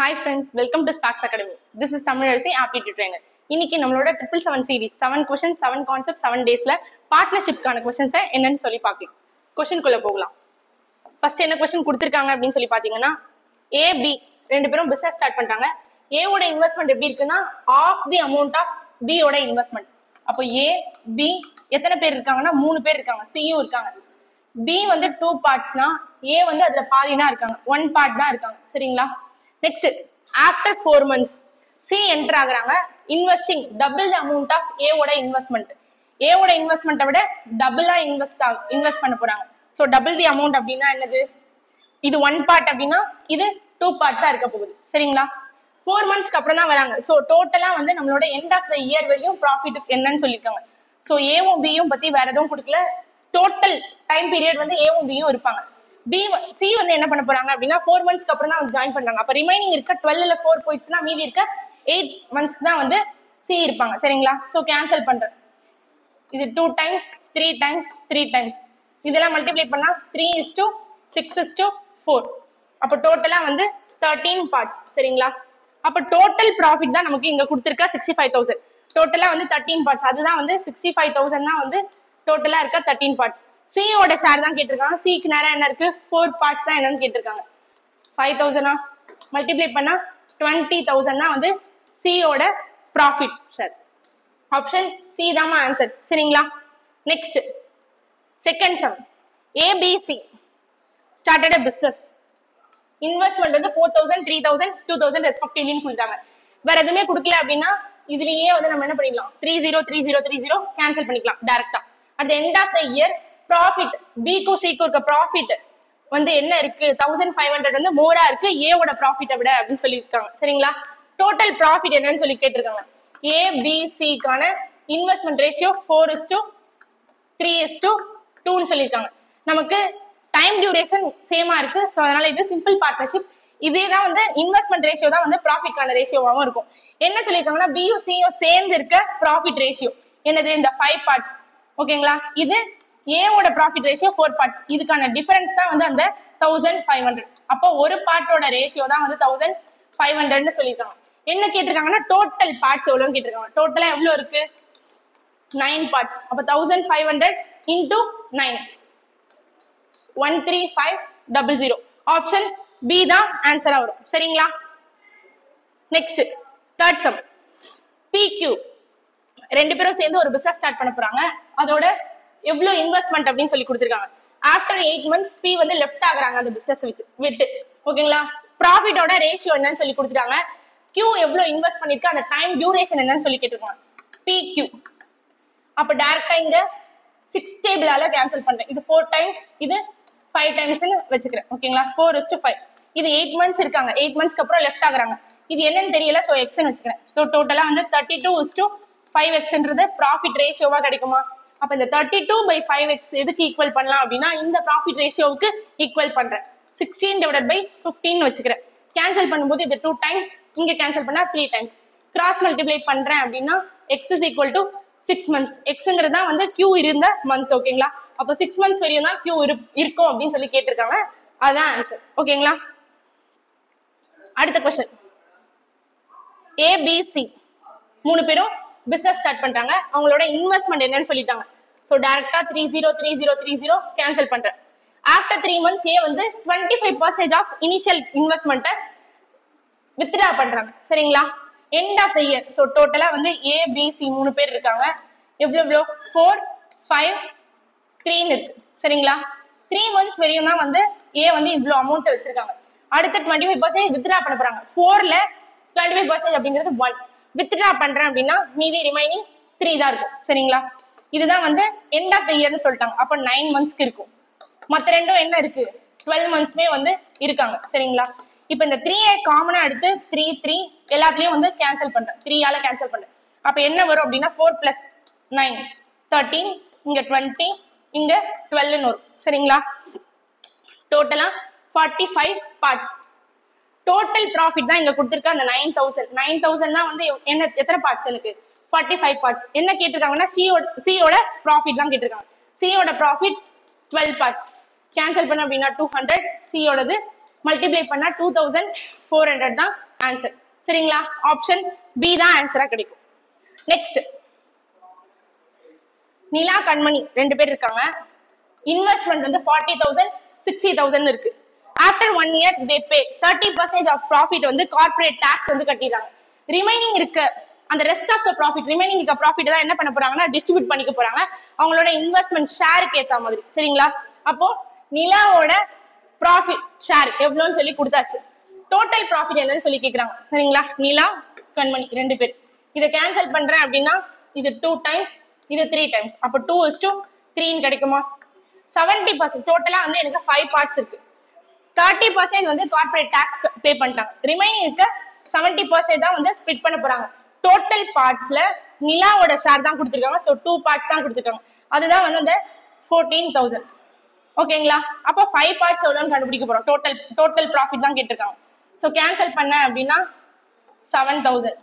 Hi friends, welcome to Sparks Academy. This is Tamil Arsi Aptitude Trainer. இன்னைக்கு நம்மளோட 777 series 7 questions, 7 concepts, 7 daysல partnership கான questions என்னன்னு சொல்லி பார்க்கலாம். Question குள்ள போகலாம். First என்ன question கொடுத்திருக்காங்க அப்படினு சொல்லி பாத்தீங்கன்னா A B ரெண்டு பேரும் business start பண்றாங்க. A ஓட இன்வெஸ்ட்மென்ட் எப்படி இருக்குன்னா half the amount of B ஓட இன்வெஸ்ட்மென்ட். அப்போ A B எத்தனை பேர் இருக்காங்கன்னா 3 பேர் இருக்காங்க. C யும் இருக்காங்க. B வந்து 2 பார்ட்ஸ்னா A வந்து அதுல பாதி தான் இருக்காங்க. 1 பார்ட் தான் இருக்காங்க. சரிங்களா? Next, after 4 months, C enter ஆகுறாங்க investing double the amount of A ஓட investment. A ஓட investment விட double invest பண்ண போறாங்க. So double the amount அப்படின்னா என்னது? இது 1 part அப்படின்னா இது 2 parts இருக்க போகுது. சரிங்களா? 4 monthsக்கு அப்புறம் தான் வராங்க. So டோட்டலா வந்து நம்மளோட end of the year வரையும் profit என்னன்னு சொல்லிருக்காங்க. So A வும் B யும் பத்தி வேற எதுவும் கொடுக்கல. டோட்டல் டைம் பீரியட் வந்து A வும் B யும் இருப்பாங்க. C வந்து என்ன பண்ண போறாங்க அப்படின்னா 4 monthsக்கு அப்புறம் தான் ஜாயின் பண்றாங்க. அப்ப ரிமைனிங் இருக்க 12ல 4 போயிடுச்சுன்னா மீதி இருக்க 8 monthsக்கு தான் வந்து C இருப்பாங்க. சரிங்களா? சோ கேன்சல் பண்றேன். இது 2 times 3 times 3 times இதெல்லாம் மல்டிப்ளை பண்ணா 3:6:4. அப்ப டோட்டலா வந்து 13 parts. சரிங்களா? அப்ப டோட்டல் ப்ராஃபிட் தான் நமக்கு இங்க கொடுத்திருக்க 65,000. டோட்டலா வந்து 13 parts. அதுதான் வந்து 65,000 தான் வந்து டோட்டலா இருக்க 13 parts. C ஓட ஷேர் தான் கேட்டிருக்காங்க. C க்கு நேரா என்ன இருக்கு 4 parts தான் என்னன்னு கேட்டிருக்காங்க. 5,000 மல்டிப்ளை பண்ணா 20,000 தான் வந்து C ஓட ப்ராஃபிட் ஷேர். ஆப்ஷன் C தான் ஆன்சர். சரிங்களா? Next second sum. ABC started a business. Investment வந்து 4,000 3,000 2,000 ரெஸ்பெக்டிவ்லி கொடுத்தாங்க. வேற எதுவுமே கொடுக்கல அப்படின்னா இதுலயே வந்து நம்ம என்ன பண்ணிடலாம் 30 கேன்சல் பண்ணிக்கலாம் டைரக்டா. At the end of the year profit B க்கு C க்கு இருக்க ப்ராஃபிட் வந்து என்ன இருக்கு 1,500 வந்து மோரா இருக்கு A ஓட ப்ராஃபிட்டை விட அப்படின்னு சொல்லியிருக்காங்க. சரிங்களா? டோட்டல் ப்ராஃபிட் என்னன்னு சொல்லி கேட்டிருக்காங்க. A B C க்கான இன்வெஸ்ட்மெண்ட் ரேஷியோ 4:3:2 சொல்லியிருக்காங்க. நமக்கு டைம் டியூரேஷன் சேமா இருக்கு. ஸோ அதனால இது சிம்பிள் பார்ட்னர்ஷிப். இதே தான் வந்து இன்வெஸ்ட்மெண்ட் ரேஷியோ தான் வந்து ப்ராஃபிட்கான ரேஷியோவாகவும் இருக்கும். என்ன சொல்லியிருக்காங்கன்னா B யும் C யும் சேர்ந்து இருக்க ப்ராஃபிட் ரேஷியோ என்னது இந்த 5 parts. ஓகேங்களா? இது A ஓட ப்ராஃபிட் ரேஷியோ 4 parts. இதுக்கான டிஃபரன்ஸ் தான் வந்து அந்த 1,500. அப்போ ஒரு பார்ட்டோட ரேஷியோ தான் வந்து 1,500ன்னு சொல்லியிருக்காங்க. என்ன கேட்டிருக்காங்கன்னா டோட்டல் பார்ட்ஸ் எவ்வளோன்னு கேட்டிருக்காங்க. டோட்டலா எவ்வளோ இருக்கு 9 parts. அப்போ 1,500 into 9 13500. ஆப்ஷன் B தான் ஆன்சரா வரும். சரிங்களா? Next third sum. PQ ரெண்டு பேரும் சேர்ந்து ஒரு பிசினஸ் ஸ்டார்ட் பண்ண போறாங்க. அதோட எவ்வளவு இன்வெஸ்ட்மெண்ட் அப்படின்னு சொல்லி கொடுத்திருக்காங்க. ஆஃப்டர் 8 months P வந்து லெஃப்ட் ஆகுறாங்க அந்த பிசினஸ் விட்டு. ஓகேங்களா? ப்ராஃபிட்டோட ரேஷியோ என்னன்னு சொல்லி கொடுத்துட்டாங்க. Q எவ்வளவு இன்வெஸ்ட் பண்ணிருக்கா அந்த டைம் டியூரேஷன் என்னன்னு சொல்லி கேட்டிருக்காங்க. PQ அப்ப டைரக்டா இங்க 6 டேபிளால கேன்சல் பண்றேன். இது 4 times இது 5 timesன்னு வச்சுக்கிறேன். ஓகேங்களா? 4:5. இது 8 months இருக்காங்க. 8 monthsக்கு அப்புறம் லெஃப்ட் ஆகுறாங்க. இது என்னன்னு தெரியல. சோ எக்ஸ்ன்னு வச்சுக்கிறேன். சோ டோட்டலா வந்து 32:5xன்றது ப்ராஃபிட் ரேஷியோவா கிடைக்குமா? அப்ப இந்த 32/5x எதுக்கு ஈக்குவல் பண்ணலாம் அப்படின்னா இந்த ப்ராஃபிட் ரேஷியோவுக்கு ஈக்குவல் பண்றேன். 16/15 வச்சுக்கிறேன். கேன்சல் பண்ணும்போது இது 2 times, இங்க கேன்சல் பண்ணா 3 times. கிராஸ் மல்டிப்ளை பண்றேன் அப்படின்னா x is equal to 6 months. எக்ஸ்ங்கிறது தான் வந்து Q இருந்த மந்த். ஓகேங்களா? அப்போ 6 months வரையும் தான் Q இருக்கும் அப்படின்னு சொல்லி கேட்டிருக்காங்க. அதான் ஆன்சர். ஓகேங்களா? அடுத்த क्वेश्चन. ABC 3 பேரும் பிசினஸ் ஸ்டார்ட் பண்றாங்க. அவங்களோட இன்வெஸ்ட்மெண்ட் என்னன்னு சொல்லிட்டாங்க. சோ டைரக்டா 30 கேன்சல் பண்றேன். ஆஃப்டர் 3 months A வந்து 25% ஆஃப் இனிஷியல் இன்வெஸ்ட்மெண்ட்டை வித்ட்ரா பண்றாங்க. சரிங்களா? End of the year. So டோட்டலா வந்து A B C 3 பேர் இருக்காங்க. எவ்வளவு 4 5 3 இருக்கு. சரிங்களா? 3 months வரையும் தான் வந்து A வந்து இவ்வளவு அமௌண்ட் வச்சிருக்காங்க. அடுத்த 25% வித்ட்ரா பண்ண போறாங்க. 4ல 25% அப்படிங்கிறது 1 வித்ட்ரா பண்றேன் அப்படின்னா மீதி ரிமைனிங் 3 தான் இருக்கும். சரிங்களா? இதுதான் வந்து எண்ட் ஆஃப் தி இயர்னு சொல்லிட்டாங்க. அப்ப 9 monthsக்கு இருக்கும். மத்த ரெண்டும் என்ன இருக்கு 12 monthsமே வந்து இருக்காங்க. சரிங்களா? இப்ப இந்த 3 காமனா எடுத்து 3 எல்லாத்துலயும் வந்து கேன்சல் பண்றேன். 3 ஆல கேன்சல் பண்றேன். அப்ப என்ன வரும் அப்படின்னா 4 + 9 13 இங்க 20 இங்க 12ன்னு வரும். சரிங்களா? டோட்டலா 45 parts. டோட்டல் ப்ராஃபிட் தான் இங்க கொடுத்திருக்க அந்த 9,000 தான் வந்து என்ன எத்தனை பார்ட்ஸ் எனக்கு 45 parts. என்ன கேட்டிருக்காங்கன்னா C ஓட ப்ராஃபிட் தான் கேட்டிருக்காங்க. C ஓட ப்ராஃபிட் 12 parts. கேன்சல் பண்ண அப்படின்னா 200. C ஓடது மல்டிப்ளை பண்ணா 2400 தான் ஆன்சர். சரிங்களா? ஆப்ஷன் பி தான் ஆன்சரா கிடைக்கும். நெக்ஸ்ட், நிலா கண்மணி 2 பேர் இருக்காங்க. இன்வெஸ்ட்மெண்ட் வந்து 40,000 60,000 இருக்கு. After 1 year they pay 30% of profit வந்து கார்ப்பரேட் டாக்ஸ் வந்து கட்டிடுறாங்க. ரிமைனிங் இருக்க அந்த rest of the profit, remaining இருக்க ப்ராஃபிட் தான் என்ன பண்ண போறாங்கன்னா டிஸ்ட்ரிபியூட் பண்ணிக்க போறாங்க அவங்களோட இன்வெஸ்ட்மெண்ட் ஷேருக்கு ஏத்த மாதிரி. சரிங்களா? அப்போ நிலாவோட ப்ராஃபிட் ஷேர் எவ்வளோன்னு சொல்லி கொடுத்தாச்சு. டோட்டல் ப்ராஃபிட் என்னன்னு சொல்லி கேட்குறாங்க. சரிங்களா? நிலா கண்மணி 2 பேர். இதை கேன்சல் பண்றேன் அப்படின்னா இது 2 times, இது 3 times. அப்போ 2:3 கிடைக்குமா? 70% டோட்டலா வந்து எனக்கு 5 பார்ட்ஸ் இருக்கு. 30% வந்து கார்ப்பரேட் டாக்ஸ் பே பண்ணிட்டாங்க. ரிமைனிங் இருக்க 70% தான் வந்து ஸ்பிட் பண்ண போறாங்க. டோட்டல் பார்ட்ஸ்ல நிலாவோட ஷேர் தான் கொடுத்துருக்காங்க. ஸோ 2 பார்ட்ஸ் தான் கொடுத்துருக்காங்க. அதுதான் வந்து அந்த 14,000. ஓகேங்களா? அப்போ 5 பார்ட்ஸ் எவ்வளோன்னு கண்டுபிடிக்க போறோம். டோட்டல் ப்ராஃபிட் தான் கேட்டிருக்காங்க. ஸோ கேன்சல் பண்ண அப்படின்னா 7,000.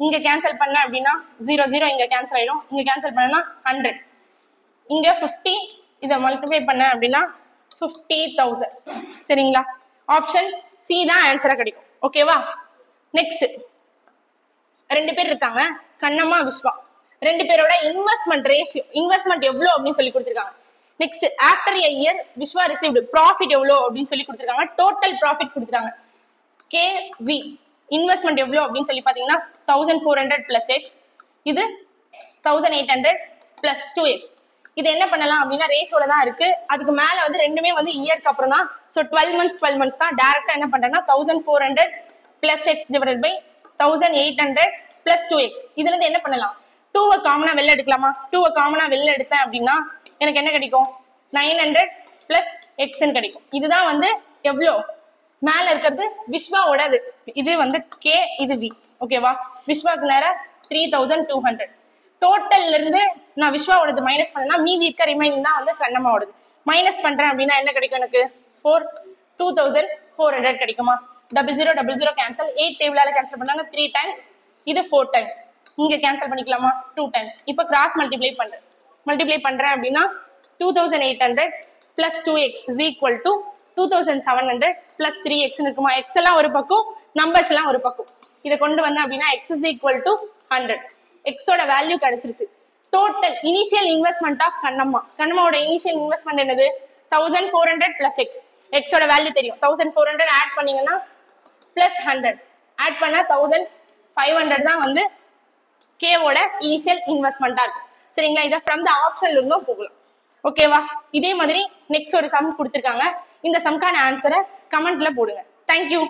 இங்க கேன்சல் பண்ண அப்படின்னா 0 0 இங்க கேன்சல் ஆயிடும். இங்க கேன்சல் பண்ணா 100. இங்க 50. இதை மல்டிப்ளை பண்ண அப்படின்னா 50,000. சரிங்களா? ஆப்ஷன் சி தான் ஆன்சரா கிடைக்கும். ஓகேவா? நெக்ஸ்ட், 2 பேர் இருக்காங்க, கண்ணம்மா விஸ்வா. 2 பேரோட இன்வெஸ்ட்மெண்ட் ரேஷியோ, இன்வெஸ்ட்மெண்ட் எவ்வளோ அப்படின்னு சொல்லி கொடுத்துருக்காங்க. Next, after a year Vishwa received profit எவ்வளோ அப்படின்னு சொல்லி கொடுத்துருக்காங்க. டோட்டல் ப்ராஃபிட் கொடுத்துருக்காங்க. கேவி இன்வெஸ்ட்மெண்ட் எவ்வளோ அப்படின்னு சொல்லி பார்த்தீங்கன்னா 1400 plus x, இது 1800 plus 2x. இது என்ன பண்ணலாம் அப்படின்னா ரேஷியோல தான் இருக்கு. அதுக்கு மேல வந்து ரெண்டுமே வந்து இயர்க்கு அப்புறம் தான். ஸோ 12 months தான். டைரக்டா என்ன பண்றேன்னா 1400 plus x divided by 1800 plus 2x. இதுல இருந்து என்ன பண்ணலாம்? 2 காமனா வெளில எடுக்கலாமா? 2 காமனா வெளில எடுத்தேன் அப்படின்னா எனக்கு என்ன கிடைக்கும்? 900 plus x கிடைக்கும். இதுதான் வந்து எவ்வளோ மேல இருக்கிறது விஸ்வாவோட. இது வந்து கே, இது வி. ஓகேவா? விஸ்வாக்கு நேரம் 3200. டோட்டல்ல இருந்து நான் விஸ்வாவோடது மைனஸ் பண்ணா மீதி இருக்க ரிமைனிங் தான் வந்து கண்ணம்மாவோடது. மைனஸ் பண்றேன் அப்படின்னா என்ன கிடைக்கும் எனக்கு? 2400 கிடைக்குமா? 00 00 கேன்சல். 8 டேபிளால கேன்சல் பண்ணாங்க 3 times, இது 4 times. இங்க கேன்சல் பண்ணிக்கலாமா? 2 times. இப்போ கிராஸ் மல்டிப்ளை பண்றேன் அப்படின்னா 2800 plus 2x is equal to 2700 plus 3x இருக்குமா? x எல்லாம் ஒரு பக்கம், நம்பர்ஸ் எல்லாம் ஒரு பக்கம். இதை கொண்டு வந்தேன் அப்படின்னா x is equal to 100. எக்ஸோட வேல்யூ கிடைச்சிருச்சு. டோட்டல் இனிஷியல் இன்வெஸ்ட்மெண்ட் ஆஃப் கண்ணம்மாவோட இனிஷியல் இன்வெஸ்ட்மெண்ட் என்னது? 1400 plus x. எக்ஸோட வேல்யூ தெரியும். 1400 ஆட் பண்ணீங்கன்னா பிளஸ் 100 ஆட் பண்ணா 1500 தான் வந்து கேவோட இனிஷியல் இன்வெஸ்ட்மெண்டா இருக்கு. சரிங்களா? இதை ஃப்ரம் த ஆப்ஷன்ல இருந்தும் போகலாம். ஓகேவா? இதே மாதிரி நெக்ஸ்ட் ஒரு சம் கொடுத்துருக்காங்க. இந்த சம்கான ஆன்சரை கமெண்ட்ல போடுங்க. தேங்க்யூ.